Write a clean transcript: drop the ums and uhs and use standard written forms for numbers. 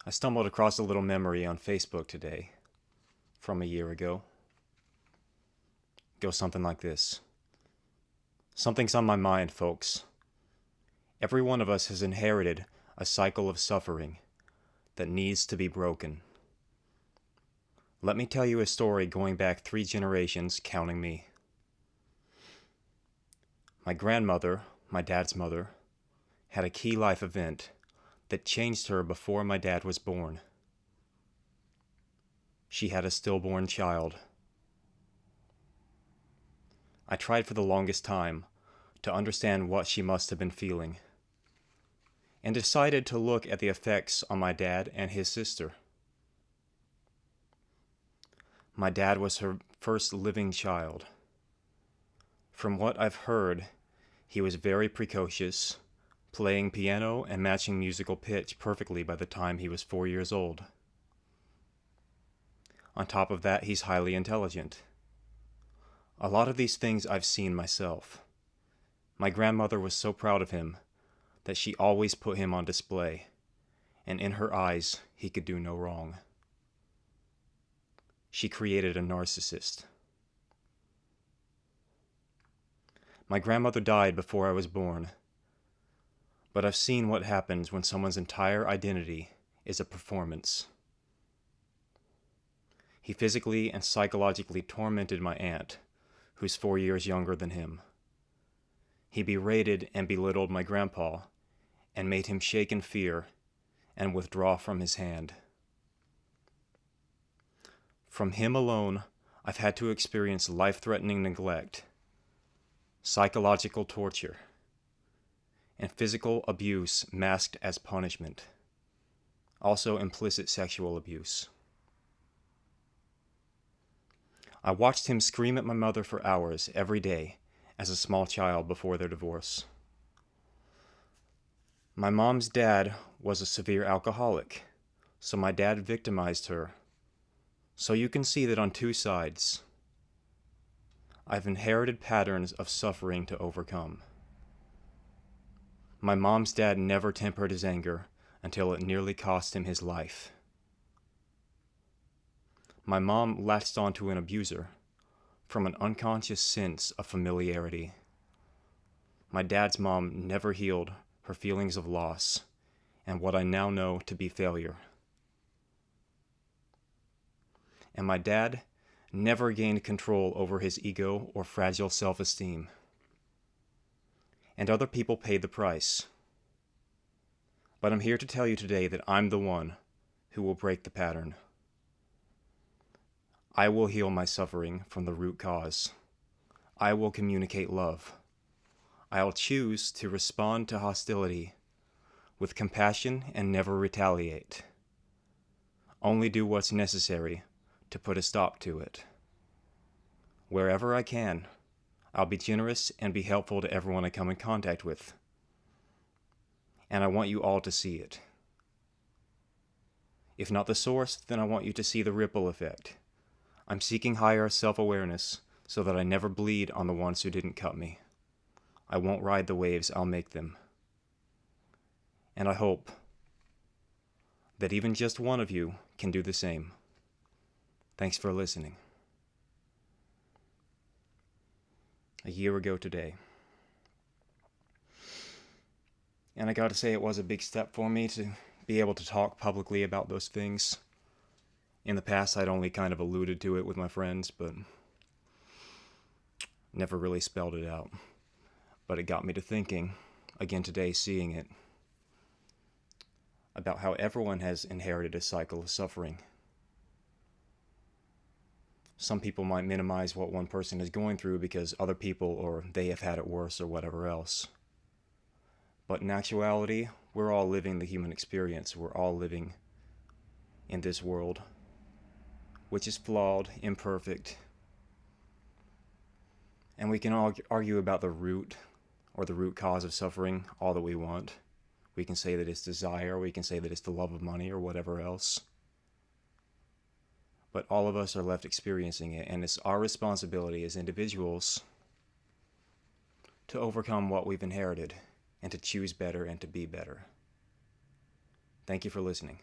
I stumbled across a little memory on Facebook today from a year ago. It goes something like this. Something's on my mind, folks. Every one of us has inherited a cycle of suffering that needs to be broken. Let me tell you a story going back 3 generations, counting me. My grandmother, my dad's mother, had a key life event that changed her before my dad was born. She had a stillborn child. I tried for the longest time to understand what she must have been feeling, and decided to look at the effects on my dad and his sister. My dad was her first living child. From what I've heard, he was very precocious, playing piano and matching musical pitch perfectly by the time he was 4 years old. On top of that, he's highly intelligent. A lot of these things I've seen myself. My grandmother was so proud of him that she always put him on display, and in her eyes, he could do no wrong. She created a narcissist. My grandmother died before I was born, but I've seen what happens when someone's entire identity is a performance. He physically and psychologically tormented my aunt, who's 4 years younger than him. He berated and belittled my grandpa and made him shake in fear and withdraw from his hand. From him alone, I've had to experience life-threatening neglect, psychological torture, and physical abuse masked as punishment. Also implicit sexual abuse. I watched him scream at my mother for hours every day as a small child before their divorce. My mom's dad was a severe alcoholic, so my dad victimized her. So you can see that on 2 sides. I've inherited patterns of suffering to overcome. My mom's dad never tempered his anger until it nearly cost him his life. My mom latched onto an abuser from an unconscious sense of familiarity. My dad's mom never healed her feelings of loss and what I now know to be failure. And my dad never gained control over his ego or fragile self-esteem. And other people paid the price. But I'm here to tell you today that I'm the one who will break the pattern. I will heal my suffering from the root cause. I will communicate love. I'll choose to respond to hostility with compassion and never retaliate. Only do what's necessary to put a stop to it. Wherever I can, I'll be generous and be helpful to everyone I come in contact with. And I want you all to see it. If not the source, then I want you to see the ripple effect. I'm seeking higher self-awareness so that I never bleed on the ones who didn't cut me. I won't ride the waves, I'll make them. And I hope that even just one of you can do the same. Thanks for listening. A year ago today. And I gotta say, it was a big step for me to be able to talk publicly about those things. In the past, I'd only kind of alluded to it with my friends, but never really spelled it out. But it got me to thinking, again today, seeing it, about how everyone has inherited a cycle of suffering. Some people might minimize what one person is going through because other people or they have had it worse or whatever else. But in actuality, we're all living the human experience. We're all living in this world, which is flawed, imperfect. And we can all argue about the root or the root cause of suffering all that we want. We can say that it's desire, we can say that it's the love of money or whatever else. But all of us are left experiencing it, and it's our responsibility as individuals to overcome what we've inherited and to choose better and to be better. Thank you for listening.